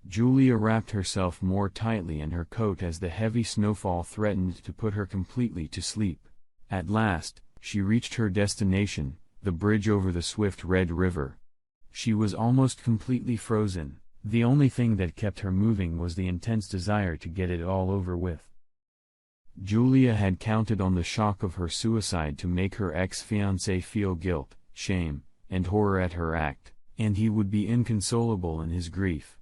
Julia wrapped herself more tightly in her coat as the heavy snowfall threatened to put her completely to sleep. At last, she reached her destination, the bridge over the swift Red River. She was almost completely frozen. The only thing that kept her moving was the intense desire to get it all over with. Julia had counted on the shock of her suicide to make her ex-fiancé feel guilt, shame, and horror at her act, and he would be inconsolable in his grief.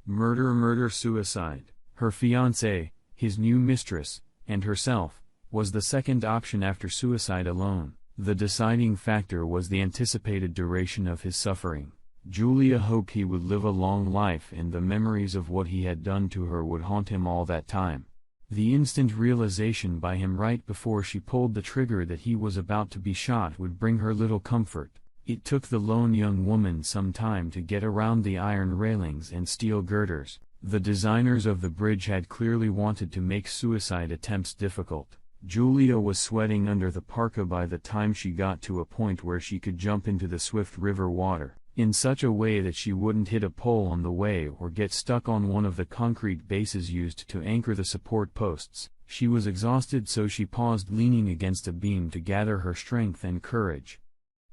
Murder, suicide. Her fiancé, his new mistress, and herself, was the second option after suicide alone. The deciding factor was the anticipated duration of his suffering. Julia hoped he would live a long life and the memories of what he had done to her would haunt him all that time. The instant realization by him right before she pulled the trigger that he was about to be shot would bring her little comfort. It took the lone young woman some time to get around the iron railings and steel girders. The designers of the bridge had clearly wanted to make suicide attempts difficult. Julia was sweating under the parka by the time she got to a point where she could jump into the swift river water, in such a way that she wouldn't hit a pole on the way or get stuck on one of the concrete bases used to anchor the support posts. She was exhausted, so she paused, leaning against a beam to gather her strength and courage.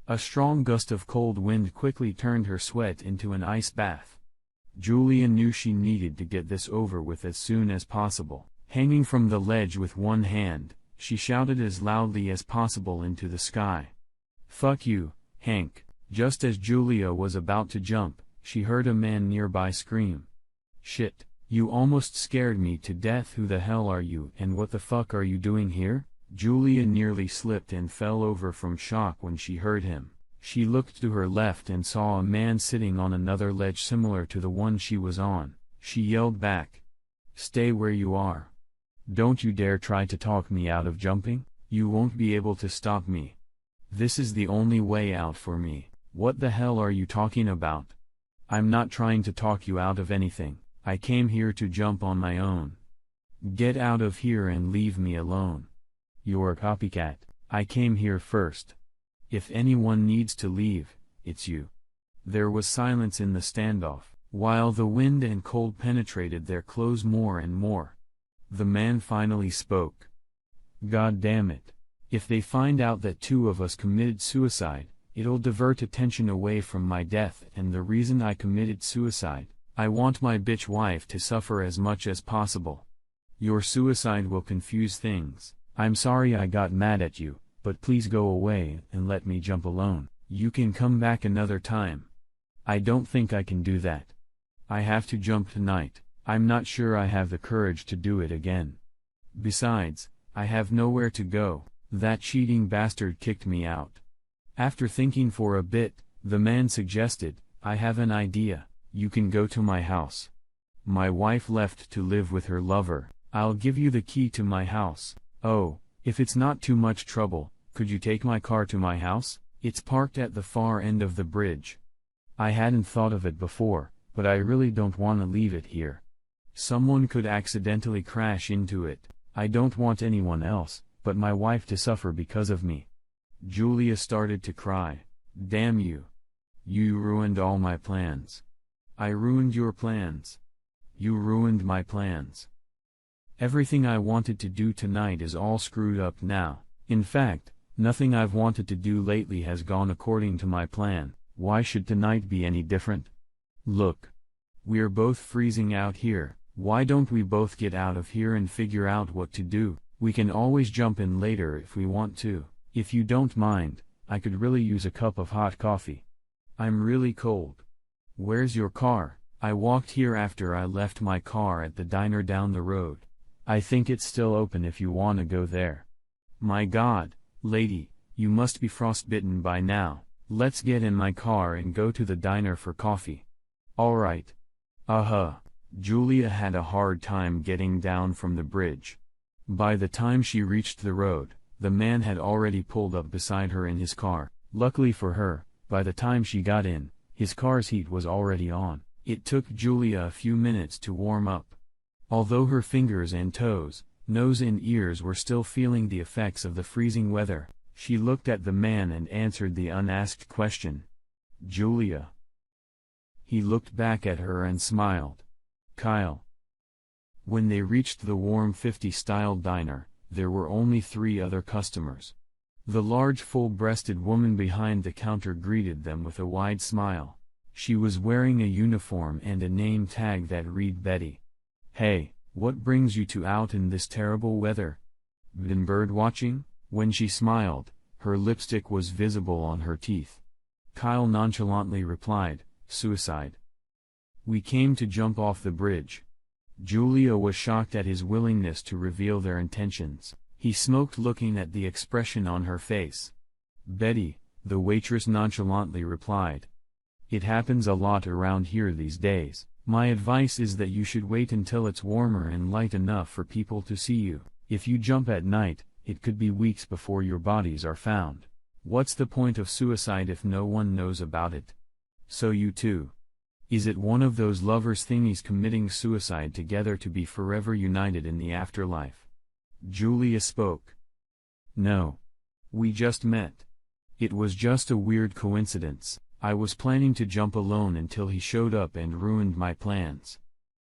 A strong gust of cold wind quickly turned her sweat into an ice bath. Julia knew she needed to get this over with as soon as possible. Hanging from the ledge with one hand, she shouted as loudly as possible into the sky. "Fuck you, Hank." Just as Julia was about to jump, she heard a man nearby scream. "Shit, you almost scared me to death. Who the hell are you and what the fuck are you doing here?" Julia nearly slipped and fell over from shock when she heard him. She looked to her left and saw a man sitting on another ledge similar to the one she was on. She yelled back, "Stay where you are. Don't you dare try to talk me out of jumping. You won't be able to stop me. This is the only way out for me." "What the hell are you talking about? I'm not trying to talk you out of anything. I came here to jump on my own. Get out of here and leave me alone. You're a copycat. I came here first. If anyone needs to leave, it's you." There was silence in the standoff, while the wind and cold penetrated their clothes more and more. The man finally spoke. "God damn it. If they find out that two of us committed suicide, it'll divert attention away from my death and the reason I committed suicide. I want my bitch wife to suffer as much as possible. Your suicide will confuse things. I'm sorry I got mad at you, but please go away and let me jump alone. You can come back another time." "I don't think I can do that. I have to jump tonight. I'm not sure I have the courage to do it again. Besides, I have nowhere to go. That cheating bastard kicked me out." After thinking for a bit, the man suggested, "I have an idea. You can go to my house. My wife left to live with her lover. I'll give you the key to my house. Oh, if it's not too much trouble, could you take my car to my house? It's parked at the far end of the bridge. I hadn't thought of it before, but I really don't want to leave it here. Someone could accidentally crash into it. I don't want anyone else but my wife to suffer because of me." Julia started to cry. "Damn you. You ruined all my plans." "I ruined your plans. You ruined my plans. Everything I wanted to do tonight is all screwed up now. In fact, nothing I've wanted to do lately has gone according to my plan. Why should tonight be any different? Look. We're both freezing out here. Why don't we both get out of here and figure out what to do? We can always jump in later if we want to. If you don't mind, I could really use a cup of hot coffee. I'm really cold. Where's your car? I walked here after I left my car at the diner down the road. I think it's still open if you want to go there." "My God, lady, you must be frostbitten by now. Let's get in my car and go to the diner for coffee." "All right." Julia had a hard time getting down from the bridge. By the time she reached the road, the man had already pulled up beside her in his car. Luckily for her, by the time she got in, his car's heat was already on. It took Julia a few minutes to warm up. Although her fingers and toes, nose and ears were still feeling the effects of the freezing weather, she looked at the man and answered the unasked question. "Julia." He looked back at her and smiled. Kyle. When they reached the warm 50-style diner, there were only 3 other customers. The large full-breasted woman behind the counter greeted them with a wide smile. She was wearing a uniform and a name tag that read Betty. "Hey, what brings you two out in this terrible weather? Been bird watching?" When she smiled, her lipstick was visible on her teeth. Kyle nonchalantly replied, "Suicide. We came to jump off the bridge." Julia was shocked at his willingness to reveal their intentions. He smoked, looking at the expression on her face. "Betty," the waitress nonchalantly replied. "It happens a lot around here these days. My advice is that you should wait until it's warmer and light enough for people to see you. If you jump at night, it could be weeks before your bodies are found. What's the point of suicide if no one knows about it? So you two. Is it one of those lovers thingies committing suicide together to be forever united in the afterlife?" Julia spoke. "No. We just met. It was just a weird coincidence. I was planning to jump alone until he showed up and ruined my plans."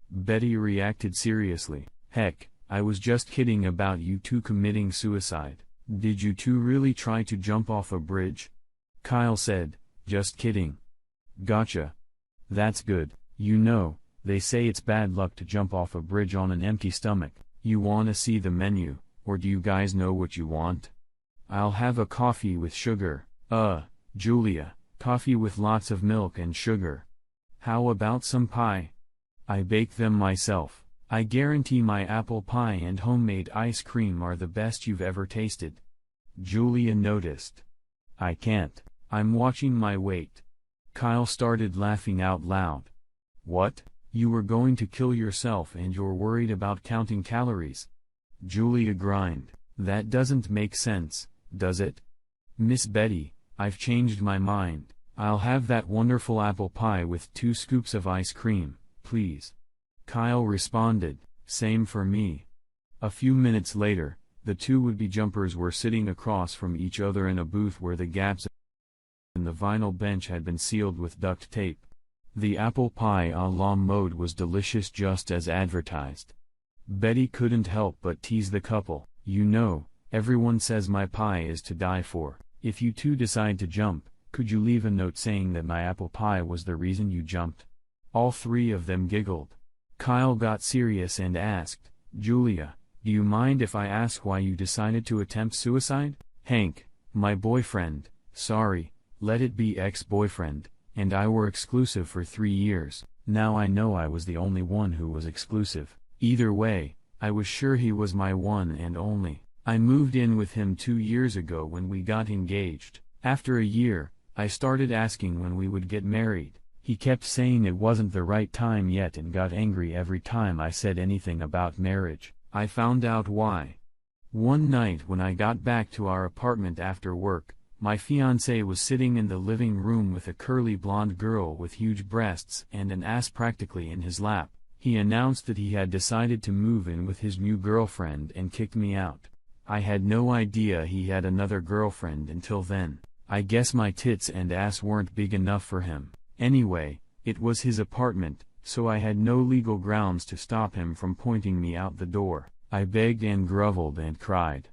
Betty reacted seriously. "Heck, I was just kidding about you two committing suicide. Did you two really try to jump off a bridge?" Kyle said, "Just kidding." "Gotcha. That's good. You know, they say it's bad luck to jump off a bridge on an empty stomach. You wanna see the menu, or do you guys know what you want?" "I'll have a coffee with sugar." Julia, coffee with lots of milk and sugar. How about some pie? I bake them myself. I guarantee my apple pie and homemade ice cream are the best you've ever tasted." Julia noticed. "I can't. I'm watching my weight." Kyle started laughing out loud. "What? You were going to kill yourself and you're worried about counting calories?" Julia grinned. "That doesn't make sense, does it? Miss Betty, I've changed my mind. I'll have that wonderful apple pie with 2 scoops of ice cream, please." Kyle responded, "Same for me." A few minutes later, the 2 would-be jumpers were sitting across from each other in a booth where the gaps in the vinyl bench had been sealed with duct tape. The apple pie a la mode was delicious just as advertised. Betty couldn't help but tease the couple. "You know, everyone says my pie is to die for. If you two decide to jump, could you leave a note saying that my apple pie was the reason you jumped?" All 3 of them giggled. Kyle got serious and asked, "Julia, do you mind if I ask why you decided to attempt suicide?" "Hank, my boyfriend, sorry, let it be ex-boyfriend, and I were exclusive for 3 years. Now I know I was the only one who was exclusive. Either way, I was sure he was my one and only. I moved in with him 2 years ago when we got engaged. After a year, I started asking when we would get married. He kept saying it wasn't the right time yet and got angry every time I said anything about marriage. I found out why. One night when I got back to our apartment after work, my fiancé was sitting in the living room with a curly blonde girl with huge breasts and an ass practically in his lap. He announced that he had decided to move in with his new girlfriend and kicked me out. I had no idea he had another girlfriend until then. I guess my tits and ass weren't big enough for him. Anyway, it was his apartment, so I had no legal grounds to stop him from pointing me out the door. I begged and groveled and cried.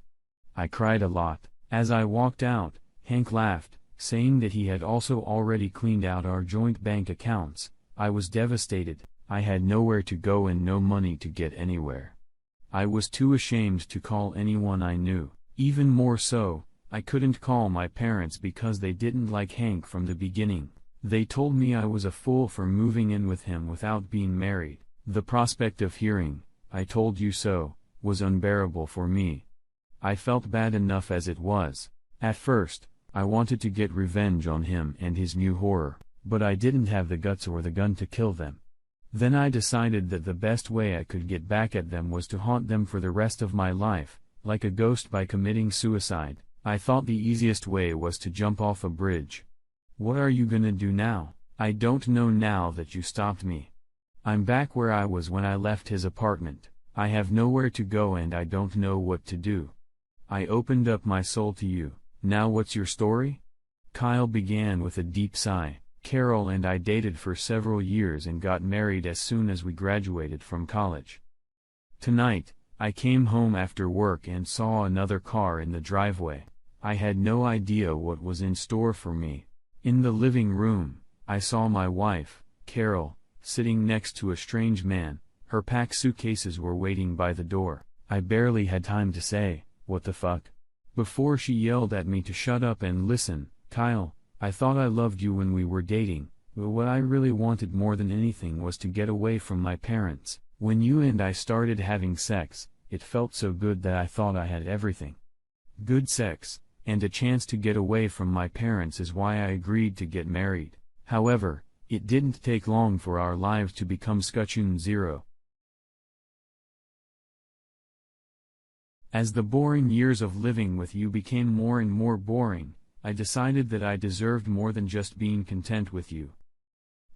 I cried a lot. As I walked out, Hank laughed, saying that he had also already cleaned out our joint bank accounts. I was devastated. I had nowhere to go and no money to get anywhere. I was too ashamed to call anyone I knew. Even more so, I couldn't call my parents because they didn't like Hank from the beginning. They told me I was a fool for moving in with him without being married. The prospect of hearing, "I told you so," was unbearable for me. I felt bad enough as it was. At first, I wanted to get revenge on him and his new whore, but I didn't have the guts or the gun to kill them. Then I decided that the best way I could get back at them was to haunt them for the rest of my life, like a ghost, by committing suicide. I thought the easiest way was to jump off a bridge. What are you gonna do now? I don't know now that you stopped me. I'm back where I was when I left his apartment. I have nowhere to go and I don't know what to do. I opened up my soul to you. Now what's your story? Kyle began with a deep sigh. Carol and I dated for several years and got married as soon as we graduated from college. Tonight, I came home after work and saw another car in the driveway. I had no idea what was in store for me. In the living room, I saw my wife, Carol, sitting next to a strange man. Her packed suitcases were waiting by the door. I barely had time to say, "What the fuck?" before she yelled at me to shut up and listen. "Kyle, I thought I loved you when we were dating, but what I really wanted more than anything was to get away from my parents. When you and I started having sex, it felt so good that I thought I had everything. Good sex, and a chance to get away from my parents is why I agreed to get married. However, it didn't take long for our lives to become scutcheon zero. As the boring years of living with you became more and more boring, I decided that I deserved more than just being content with you.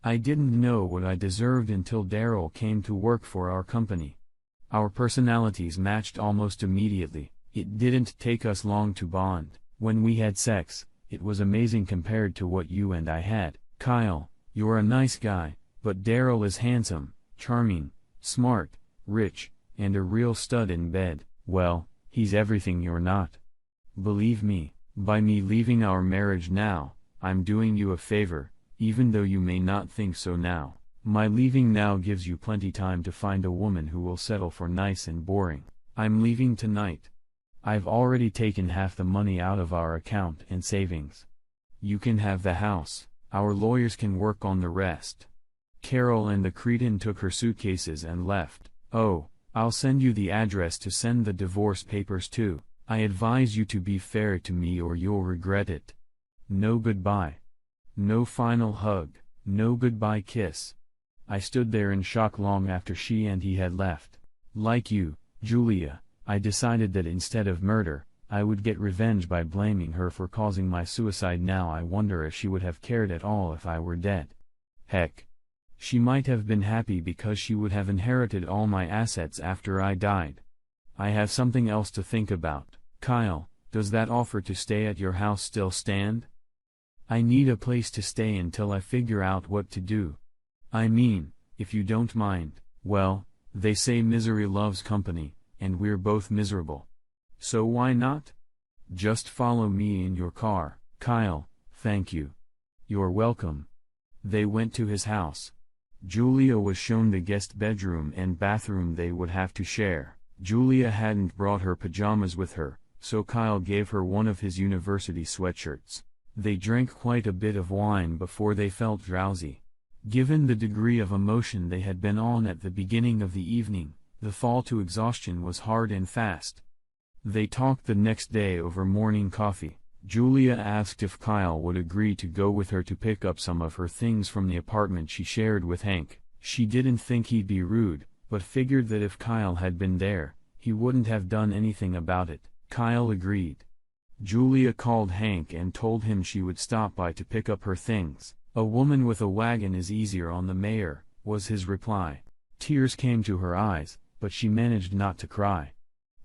I didn't know what I deserved until Daryl came to work for our company. Our personalities matched almost immediately. It didn't take us long to bond. When we had sex, it was amazing compared to what you and I had. Kyle, you're a nice guy, but Daryl is handsome, charming, smart, rich, and a real stud in bed. Well, he's everything you're not. Believe me, by me leaving our marriage now, I'm doing you a favor, even though you may not think so now. My leaving now gives you plenty time to find a woman who will settle for nice and boring. I'm leaving tonight. I've already taken half the money out of our account and savings. You can have the house, our lawyers can work on the rest." Carol and the cretin took her suitcases and left. "Oh, I'll send you the address to send the divorce papers to. I advise you to be fair to me or you'll regret it. No goodbye. No final hug, no goodbye kiss." I stood there in shock long after she and he had left. Like you, Julia, I decided that instead of murder, I would get revenge by blaming her for causing my suicide. Now I wonder if she would have cared at all if I were dead. Heck. She might have been happy because she would have inherited all my assets after I died. I have something else to think about. Kyle, does that offer to stay at your house still stand? I need a place to stay until I figure out what to do. I mean, if you don't mind. Well, they say misery loves company, and we're both miserable. So why not? Just follow me in your car. Kyle, thank you. You're welcome. They went to his house. Julia was shown the guest bedroom and bathroom they would have to share. Julia hadn't brought her pajamas with her, so Kyle gave her one of his university sweatshirts. They drank quite a bit of wine before they felt drowsy. Given the degree of emotion they had been on at the beginning of the evening, the fall to exhaustion was hard and fast. They talked the next day over morning coffee. Julia asked if Kyle would agree to go with her to pick up some of her things from the apartment she shared with Hank. She didn't think he'd be rude, but figured that if Kyle had been there, he wouldn't have done anything about it. Kyle agreed. Julia called Hank and told him she would stop by to pick up her things. "A woman with a wagon is easier on the mayor," was his reply. Tears came to her eyes, but she managed not to cry.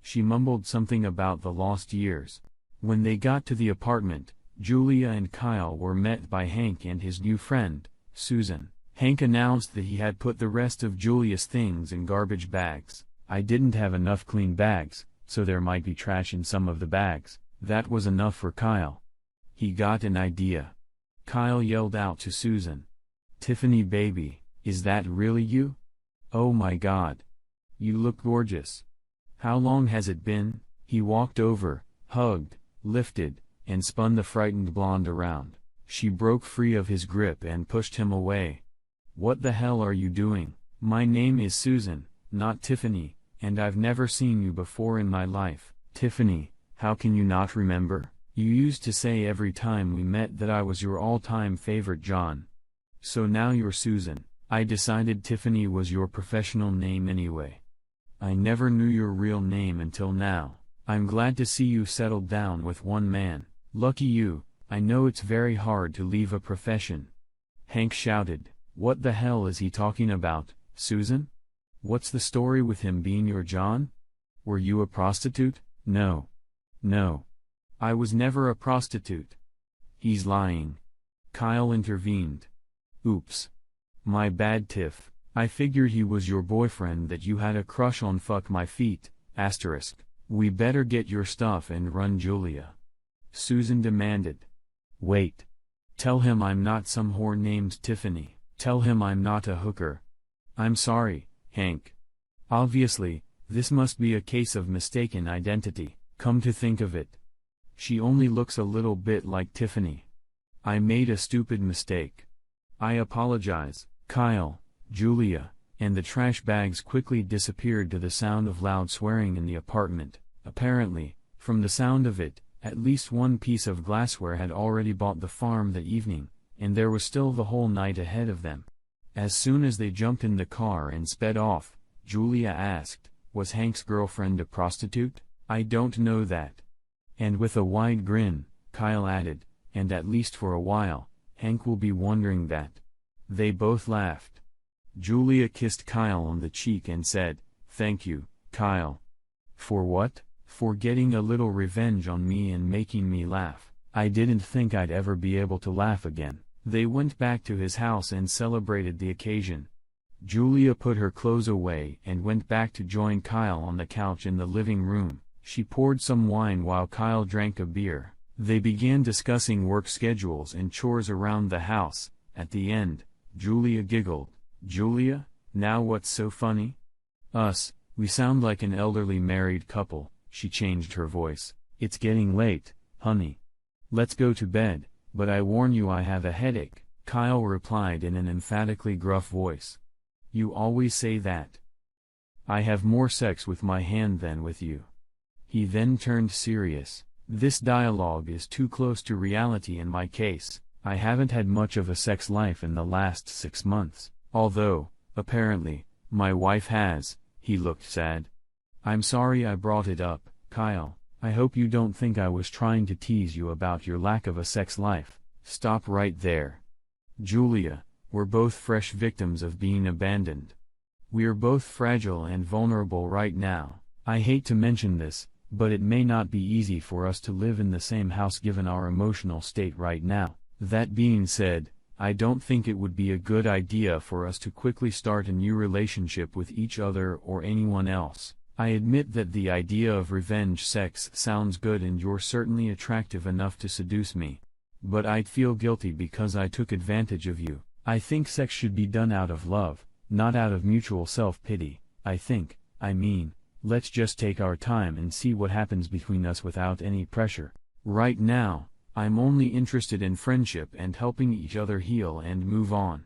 She mumbled something about the lost years. When they got to the apartment, Julia and Kyle were met by Hank and his new friend, Susan. Hank announced that he had put the rest of Julia's things in garbage bags. "I didn't have enough clean bags, so there might be trash in some of the bags." That was enough for Kyle. He got an idea. Kyle yelled out to Susan, "Tiffany baby, is that really you? Oh my God. You look gorgeous. How long has it been?" He walked over, hugged, lifted, and spun the frightened blonde around. She broke free of his grip and pushed him away. "What the hell are you doing? My name is Susan, not Tiffany, and I've never seen you before in my life." "Tiffany, how can you not remember? You used to say every time we met that I was your all-time favorite John. So now you're Susan." "I decided Tiffany was your professional name anyway. I never knew your real name until now. I'm glad to see you settled down with one man. Lucky you. I know it's very hard to leave a profession." Hank shouted, "What the hell is he talking about, Susan? What's the story with him being your John? Were you a prostitute?" "No. No. I was never a prostitute." "He's lying." Kyle intervened. Oops. My bad, Tiff. I figured he was your boyfriend that you had a crush on. Fuck my feet, asterisk. We better get your stuff and run, Julia. Susan demanded. Wait. Tell him I'm not some whore named Tiffany. Tell him I'm not a hooker. I'm sorry, Hank. Obviously, this must be a case of mistaken identity, come to think of it. She only looks a little bit like Tiffany. I made a stupid mistake. I apologize, Kyle, Julia, and the trash bags quickly disappeared to the sound of loud swearing in the apartment. Apparently, from the sound of it, at least one piece of glassware had already bought the farm that evening, and there was still the whole night ahead of them. As soon as they jumped in the car and sped off, Julia asked, was Hank's girlfriend a prostitute? I don't know that. And with a wide grin, Kyle added, and at least for a while, Hank will be wondering that. They both laughed. Julia kissed Kyle on the cheek and said, thank you, Kyle. For what? For getting a little revenge on me and making me laugh. I didn't think I'd ever be able to laugh again. They went back to his house and celebrated the occasion. Julia put her clothes away and went back to join Kyle on the couch in the living room. She poured some wine while Kyle drank a beer. They began discussing work schedules and chores around the house. At the end, Julia giggled. Julia, now what's so funny? Us, we sound like an elderly married couple. She changed her voice. It's getting late, honey. Let's go to bed, but I warn you I have a headache, Kyle replied in an emphatically gruff voice. You always say that. I have more sex with my hand than with you. He then turned serious. This dialogue is too close to reality in my case. I haven't had much of a sex life in the last 6 months, although, apparently, my wife has. He looked sad. I'm sorry I brought it up, Kyle. I hope you don't think I was trying to tease you about your lack of a sex life. Stop right there. Julia, we're both fresh victims of being abandoned. We're both fragile and vulnerable right now. I hate to mention this, but it may not be easy for us to live in the same house given our emotional state right now. That being said, I don't think it would be a good idea for us to quickly start a new relationship with each other or anyone else. I admit that the idea of revenge sex sounds good and you're certainly attractive enough to seduce me. But I'd feel guilty because I took advantage of you. I think sex should be done out of love, not out of mutual self-pity. I mean, let's just take our time and see what happens between us without any pressure. Right now, I'm only interested in friendship and helping each other heal and move on.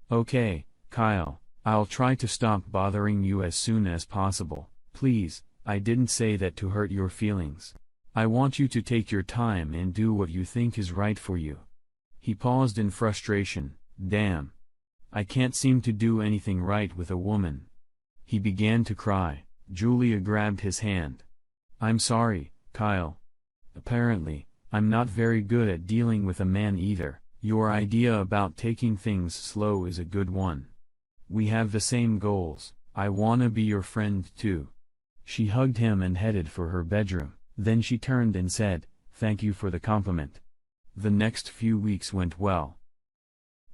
Okay, Kyle, I'll try to stop bothering you as soon as possible. Please, I didn't say that to hurt your feelings. I want you to take your time and do what you think is right for you. He paused in frustration. Damn. I can't seem to do anything right with a woman. He began to cry. Julia grabbed his hand. I'm sorry, Kyle. Apparently, I'm not very good at dealing with a man either. Your idea about taking things slow is a good one. We have the same goals. I wanna be your friend too. She hugged him and headed for her bedroom. Then she turned and said, thank you for the compliment. The next few weeks went well.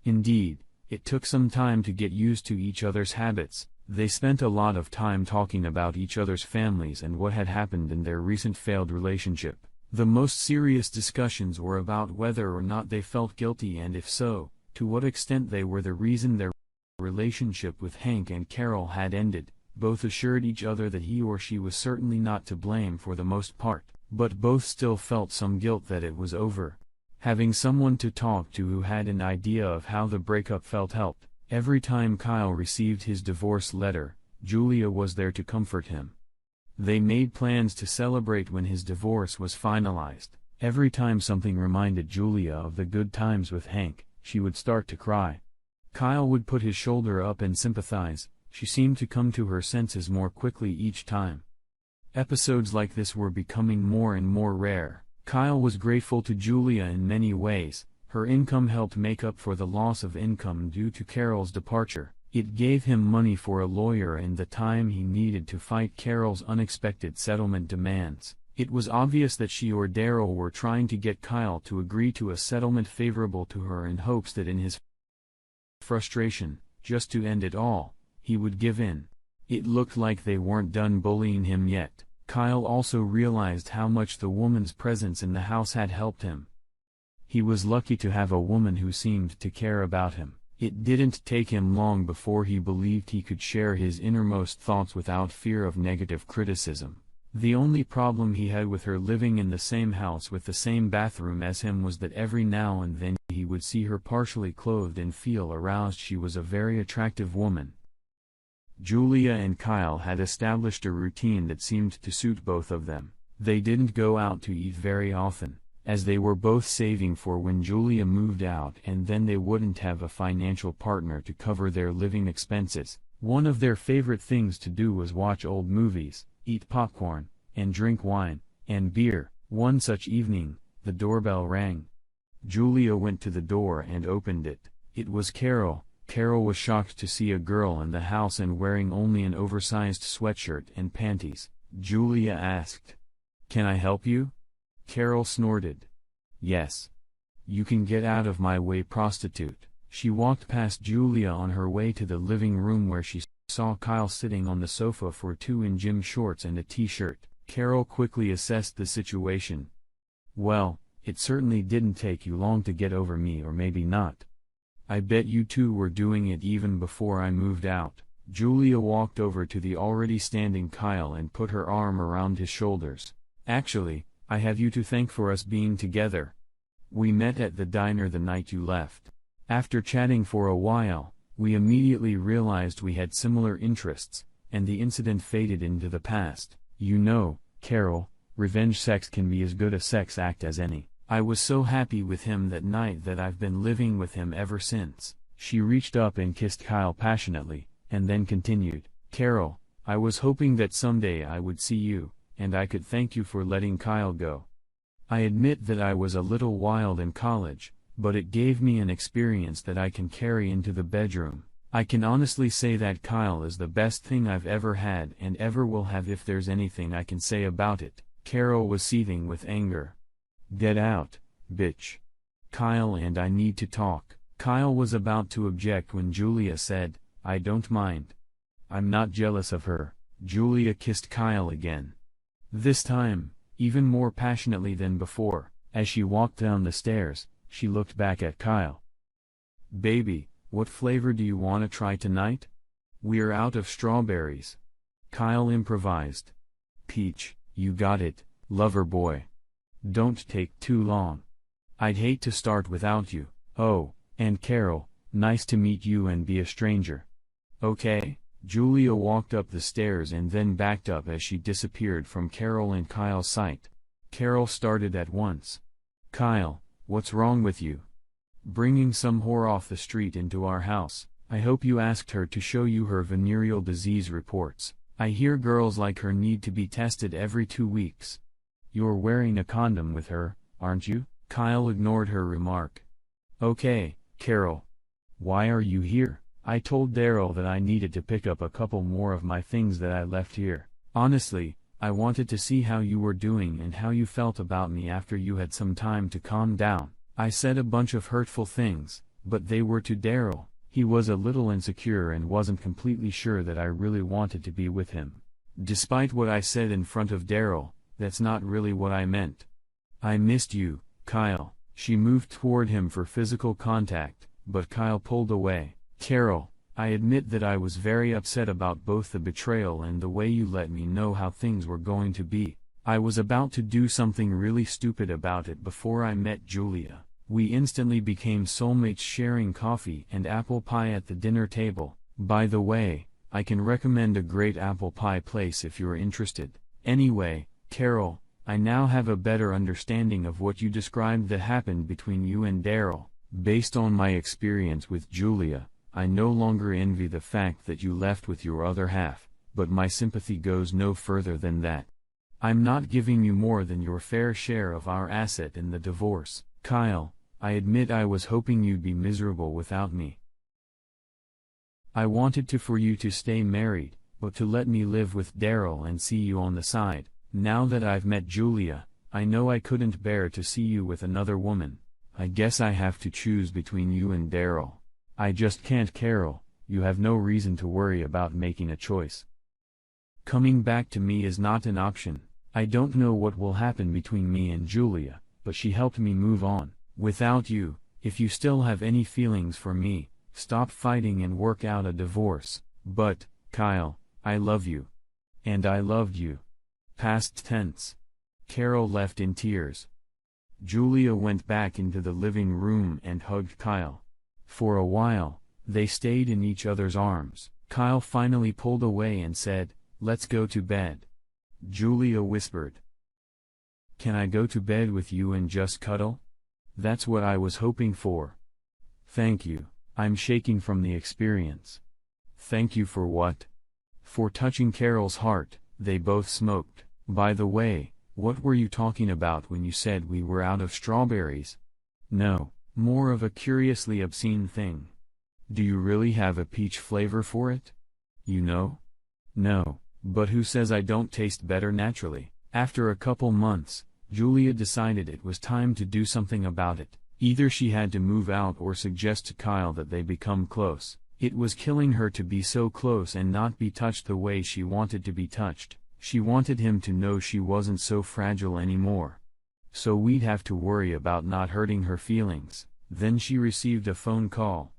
Indeed, it took some time to get used to each other's habits. They spent a lot of time talking about each other's families and what had happened in their recent failed relationship. The most serious discussions were about whether or not they felt guilty and if so, to what extent they were the reason their relationship with Hank and Carol had ended. Both assured each other that he or she was certainly not to blame for the most part, but both still felt some guilt that it was over. Having someone to talk to who had an idea of how the breakup felt helped. Every time Kyle received his divorce letter, Julia was there to comfort him. They made plans to celebrate when his divorce was finalized. Every time something reminded Julia of the good times with Hank, she would start to cry. Kyle would put his shoulder up and sympathize. She seemed to come to her senses more quickly each time. Episodes like this were becoming more and more rare. Kyle was grateful to Julia in many ways. Her income helped make up for the loss of income due to Carol's departure. It gave him money for a lawyer and the time he needed to fight Carol's unexpected settlement demands. It was obvious that she or Daryl were trying to get Kyle to agree to a settlement favorable to her in hopes that in his frustration, just to end it all, he would give in. It looked like they weren't done bullying him yet. Kyle also realized how much the woman's presence in the house had helped him. He was lucky to have a woman who seemed to care about him. It didn't take him long before he believed he could share his innermost thoughts without fear of negative criticism. The only problem he had with her living in the same house with the same bathroom as him was that every now and then he would see her partially clothed and feel aroused. She was a very attractive woman. Julia and Kyle had established a routine that seemed to suit both of them. They didn't go out to eat very often, as they were both saving for when Julia moved out, and then they wouldn't have a financial partner to cover their living expenses. One of their favorite things to do was watch old movies, eat popcorn, and drink wine and beer. One such evening, the doorbell rang. Julia went to the door and opened it. It was Carol. Carol was shocked to see a girl in the house and wearing only an oversized sweatshirt and panties. Julia asked, "Can I help you?" Carol snorted. "Yes. You can get out of my way, prostitute." She walked past Julia on her way to the living room where she saw Kyle sitting on the sofa for two in gym shorts and a t-shirt. Carol quickly assessed the situation. "Well, it certainly didn't take you long to get over me, or maybe not. I bet you two were doing it even before I moved out." Julia walked over to the already standing Kyle and put her arm around his shoulders. "Actually, I have you to thank for us being together. We met at the diner the night you left. After chatting for a while, we immediately realized we had similar interests, and the incident faded into the past. You know, Carol, revenge sex can be as good a sex act as any. I was so happy with him that night that I've been living with him ever since." She reached up and kissed Kyle passionately, and then continued, "Carol, I was hoping that someday I would see you, and I could thank you for letting Kyle go. I admit that I was a little wild in college, but it gave me an experience that I can carry into the bedroom. I can honestly say that Kyle is the best thing I've ever had and ever will have if there's anything I can say about it." Carol was seething with anger. "Get out, bitch. Kyle and I need to talk." Kyle was about to object when Julia said, "I don't mind. I'm not jealous of her." Julia kissed Kyle again. This time, even more passionately than before. As she walked down the stairs, she looked back at Kyle. "Baby, what flavor do you want to try tonight? We're out of strawberries." Kyle improvised. "Peach, you got it, lover boy. Don't take too long. I'd hate to start without you. Oh, and Carol, nice to meet you and be a stranger." "Okay." Julia walked up the stairs and then backed up as she disappeared from Carol and Kyle's sight. Carol started at once. "Kyle, what's wrong with you? Bringing some whore off the street into our house? I hope you asked her to show you her venereal disease reports. I hear girls like her need to be tested every 2 weeks. You're wearing a condom with her, aren't you?" Kyle ignored her remark. "Okay, Carol. Why are you here?" "I told Daryl that I needed to pick up a couple more of my things that I left here. Honestly, I wanted to see how you were doing and how you felt about me after you had some time to calm down. I said a bunch of hurtful things, but they were to Daryl. He was a little insecure and wasn't completely sure that I really wanted to be with him. Despite what I said in front of Daryl, that's not really what I meant. I missed you, Kyle." She moved toward him for physical contact, but Kyle pulled away. "Carol, I admit that I was very upset about both the betrayal and the way you let me know how things were going to be. I was about to do something really stupid about it before I met Julia. We instantly became soulmates, sharing coffee and apple pie at the dinner table. By the way, I can recommend a great apple pie place if you're interested. Anyway, Carol, I now have a better understanding of what you described that happened between you and Daryl. Based on my experience with Julia, I no longer envy the fact that you left with your other half, but my sympathy goes no further than that. I'm not giving you more than your fair share of our asset in the divorce. Kyle, I admit I was hoping you'd be miserable without me. I wanted for you to stay married, but to let me live with Daryl and see you on the side. Now that I've met Julia, I know I couldn't bear to see you with another woman. I guess I have to choose between you and Daryl. I just can't. Carol, you have no reason to worry about making a choice. Coming back to me is not an option. I don't know what will happen between me and Julia, but she helped me move on. Without you, if you still have any feelings for me, stop fighting and work out a divorce. But, Kyle, I love you. And I loved you. Past tense. Carol left in tears. Julia went back into the living room and hugged Kyle. For a while, they stayed in each other's arms. Kyle finally pulled away and said, "Let's go to bed." Julia whispered, "Can I go to bed with you and just cuddle? That's what I was hoping for." "Thank you, I'm shaking from the experience." "Thank you for what?" "For touching Carol's heart." They both smoked. "By the way, what were you talking about when you said we were out of strawberries?" "No, more of a curiously obscene thing." "Do you really have a peach flavor for it?" "You know?" "No, but who says I don't taste better naturally?" After a couple months, Julia decided it was time to do something about it. Either she had to move out or suggest to Kyle that they become close. It was killing her to be so close and not be touched the way she wanted to be touched. She wanted him to know she wasn't so fragile anymore. So we'd have to worry about not hurting her feelings. Then she received a phone call.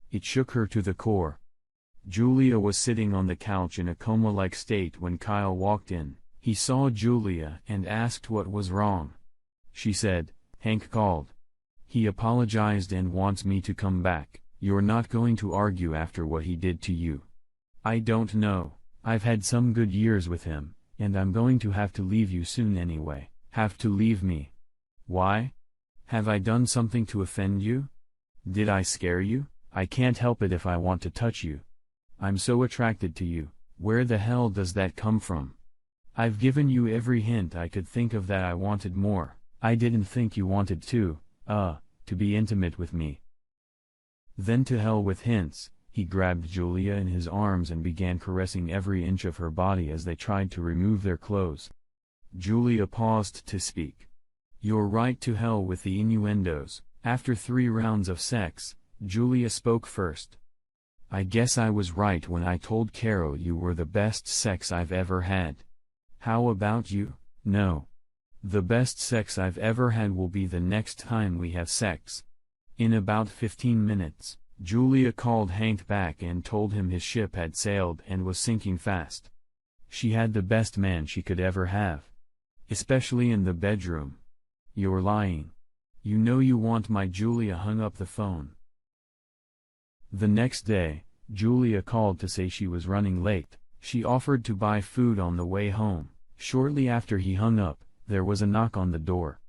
It shook her to the core. Julia was sitting on the couch in a coma-like state when Kyle walked in. He saw Julia and asked what was wrong. She said, "Hank called. He apologized and wants me to come back." "You're not going to argue after what he did to you?" "I don't know. I've had some good years with him, and I'm going to have to leave you soon anyway." "Have to leave me? Why? Have I done something to offend you? Did I scare you? I can't help it if I want to touch you. I'm so attracted to you. Where the hell does that come from? I've given you every hint I could think of that I wanted more. I didn't think you wanted to be intimate with me." Then to hell with hints, he grabbed Julia in his arms and began caressing every inch of her body as they tried to remove their clothes. Julia paused to speak. "You're right, to hell with the innuendos." After 3 rounds of sex, Julia spoke first. "I guess I was right when I told Carol you were the best sex I've ever had. How about you?" "No. The best sex I've ever had will be the next time we have sex." In about 15 minutes, Julia called Hank back and told him his ship had sailed and was sinking fast. She had the best man she could ever have. Especially in the bedroom. "You're lying. You know you want my..." Julia hung up the phone. The next day, Julia called to say she was running late. She offered to buy food on the way home. Shortly after he hung up, there was a knock on the door.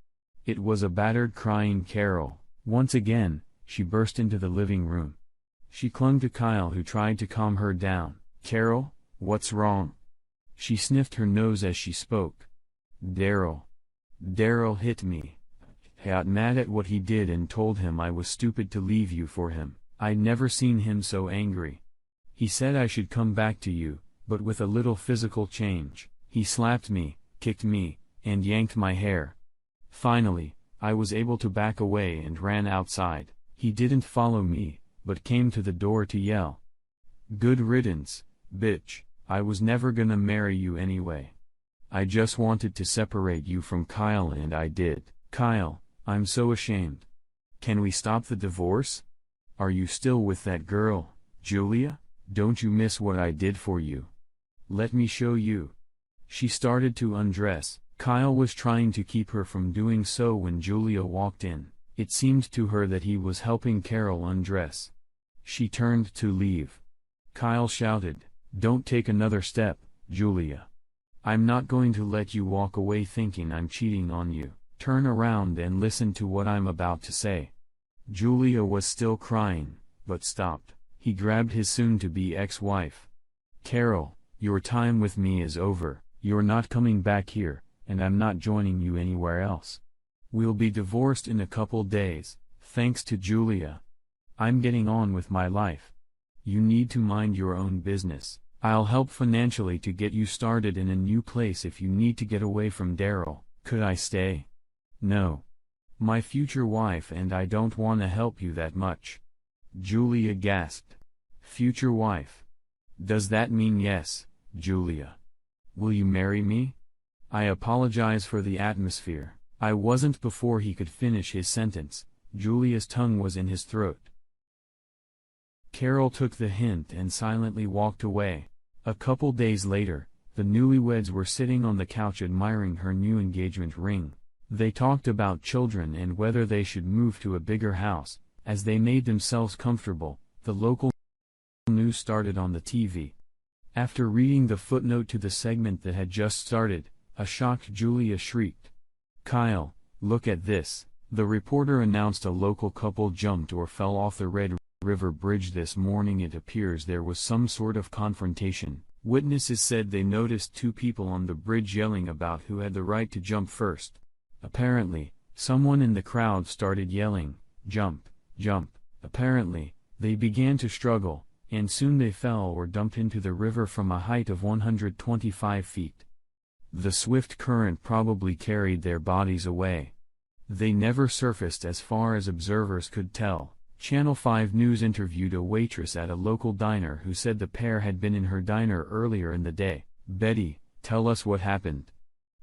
It was a battered, crying Carol. Once again, she burst into the living room. She clung to Kyle, who tried to calm her down. "Carol, what's wrong?" She sniffed her nose as she spoke. "Daryl. Daryl hit me. I got mad at what he did and told him I was stupid to leave you for him. I'd never seen him so angry. He said I should come back to you, but with a little physical change. He slapped me, kicked me, and yanked my hair. Finally, I was able to back away and ran outside. He didn't follow me, but came to the door to yell, 'Good riddance, bitch, I was never gonna marry you anyway. I just wanted to separate you from Kyle and I did.' Kyle, I'm so ashamed. Can we stop the divorce? Are you still with that girl, Julia? Don't you miss what I did for you? Let me show you." She started to undress. Kyle was trying to keep her from doing so when Julia walked in. It seemed to her that he was helping Carol undress. She turned to leave. Kyle shouted, "Don't take another step, Julia. I'm not going to let you walk away thinking I'm cheating on you. Turn around and listen to what I'm about to say." Julia was still crying, but stopped. He grabbed his soon-to-be ex-wife. "Carol, your time with me is over. You're not coming back here, and I'm not joining you anywhere else. We'll be divorced in a couple days, thanks to Julia. I'm getting on with my life. You need to mind your own business. I'll help financially to get you started in a new place if you need to get away from Daryl. Could I stay? No. My future wife and I don't want to help you that much. Julia gasped. Future wife? Does that mean yes, Julia? Will you marry me? I apologize for the atmosphere. I wasn't before he could finish his sentence. Julia's tongue was in his throat. Carol took the hint and silently walked away. A couple days later, the newlyweds were sitting on the couch admiring her new engagement ring. They talked about children and whether they should move to a bigger house. As they made themselves comfortable, the local news started on the TV. After reading the footnote to the segment that had just started, a shocked Julia shrieked. "Kyle, look at this." The reporter announced a local couple jumped or fell off the Red River Bridge this morning. It appears there was some sort of confrontation. Witnesses said they noticed two people on the bridge yelling about who had the right to jump first. Apparently, someone in the crowd started yelling, "Jump, jump." Apparently, they began to struggle, and soon they fell or dumped into the river from a height of 125 feet. The swift current probably carried their bodies away. They never surfaced as far as observers could tell. Channel 5 News interviewed a waitress at a local diner who said the pair had been in her diner earlier in the day. "Betty, tell us what happened."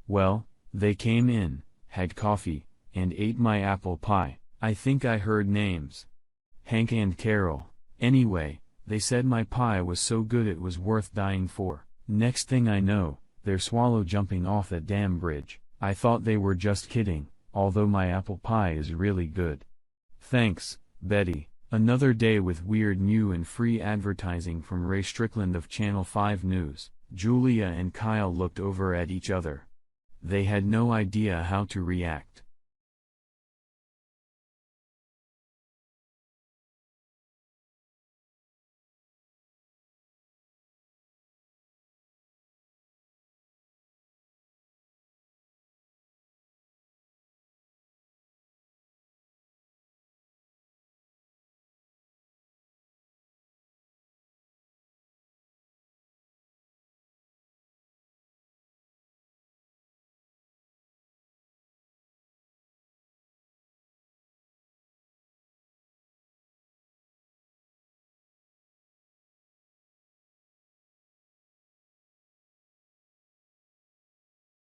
"Well, they came in, had coffee, and ate my apple pie. I think I heard names. Hank and Carol. Anyway, they said my pie was so good it was worth dying for. Next thing I know, they're swallow jumping off that damn bridge. I thought they were just kidding, although my apple pie is really good." Thanks, Betty. Another day with weird new and free advertising from Ray Strickland of Channel 5 News. Julia and Kyle looked over at each other. They had no idea how to react.